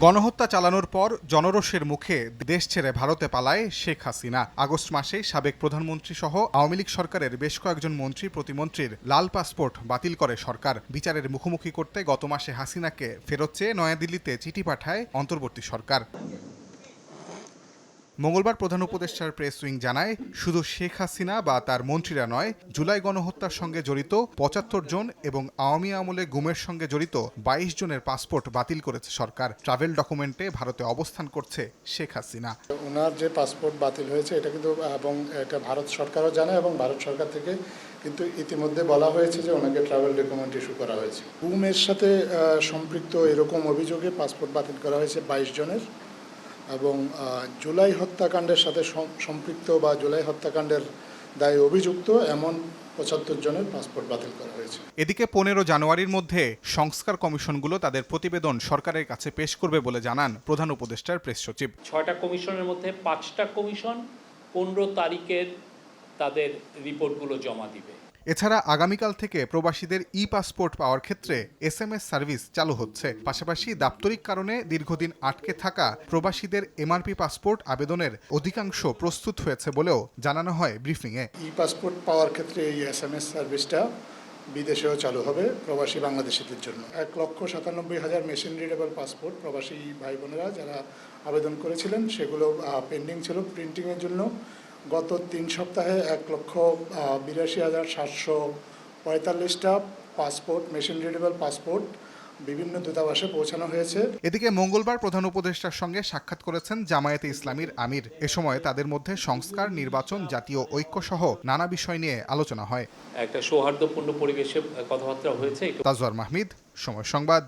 গণহত্যা চালানোর পর জনরোষের মুখে দেশ ছেড়ে ভারতে পালায় শেখ হাসিনা। আগস্ট মাসেই সাবেক প্রধানমন্ত্রী সহ আওয়ামী লীগ সরকারের বেশ কয়েকজন মন্ত্রী প্রতিমন্ত্রীর লাল পাসপোর্ট বাতিল করে সরকার। বিচারের মুখোমুখি করতে গত মাসে হাসিনাকে ফেরত চেয়ে নয়াদিল্লিতে চিঠি পাঠায় অন্তর্বর্তী সরকার। মঙ্গলবার প্রধান উপদেষ্টার প্রেস উইং জানায়, শুধু শেখ হাসিনা বা তার মন্ত্রীরা নয়, জুলাই গণহত্যার সঙ্গে জড়িত ৭৫ জন এবং আওয়ামী আমলে গুমের সঙ্গে জড়িত ২২ জনের পাসপোর্ট বাতিল করেছে সরকার। ট্রাভেল ডকুমেন্টে ভারতে অবস্থান করছে শেখ হাসিনা। ওনার যে পাসপোর্ট বাতিল হয়েছে এটা কিন্তু এবং এটা ভারত সরকারও জানে এবং ভারত সরকার থেকে কিন্তু ইতিমধ্যে বলা হয়েছে যে ওনাকে ট্রাভেল ডকুমেন্ট ইস্যু করা হয়েছে। গুমের সাথে সম্পৃক্ত এরকম অভিযোগে পাসপোর্ট বাতিল করা হয়েছে ২২ জনের এবং জুলাই হত্যাকাণ্ডের সাথে সম্পৃক্ত বা জুলাই হত্যাকাণ্ডের দায়ে অভিযুক্ত এমন ৭৫ জনের পাসপোর্ট বাতিল করা হয়েছে। এদিকে ১৫ জানুয়ারির মধ্যে সংস্কার কমিশনগুলো তাদের প্রতিবেদন সরকারের কাছে পেশ করবে বলে জানান প্রধান উপদেষ্টার প্রেস সচিব। ৬টা কমিশনের মধ্যে ৫টা কমিশন ১৫ তারিখের তাদের রিপোর্টগুলো জমা দিবে। এছাড়া আগামীকাল থেকে প্রবাসীদের ই পাসপোর্ট পাওয়ার ক্ষেত্রে SMS সার্ভিস চালু হচ্ছে। পাশাপাশি দাপ্তরিক কারণে দীর্ঘদিন আটকে থাকা প্রবাসীদের MRP পাসপোর্ট আবেদনের অধিকাংশ প্রস্তুত হয়েছে বলেও জানানো হয় ব্রিফিংয়ে। ই পাসপোর্ট পাওয়ার ক্ষেত্রে এই SMS সার্ভিসটা বিদেশেও চালু হবে প্রবাসী বাংলাদেশিদের জন্য। ১,৯৭,০০০ মেশিন রিডেবল পাসপোর্ট প্রবাসী ভাই বোনেরা যারা আবেদন করেছিলেন সেগুলো পেন্ডিং ছিল প্রিন্টিংয়ের জন্য। গত ৩ সপ্তাহে ১,৮২,৭৪৫টা পাসপোর্ট মেশিন রিডেবল পাসপোর্ট বিভিন্ন দূতাবাসে পৌঁছানো হয়েছে। এদিকে মঙ্গলবার প্রধান উপদেষ্টার সঙ্গে সাক্ষাৎ করেছেন জামায়াতে ইসলামীর আমির। এ সময় তাদের মধ্যে সংস্কার, নির্বাচন, জাতীয় ঐক্য সহ নানা বিষয় নিয়ে আলোচনা হয়। একটা সৌহার্দ্যপূর্ণ পরিবেশে কথাবার্তা হয়েছে। তাজওয়ার মাহমিদ, সময় সংবাদ।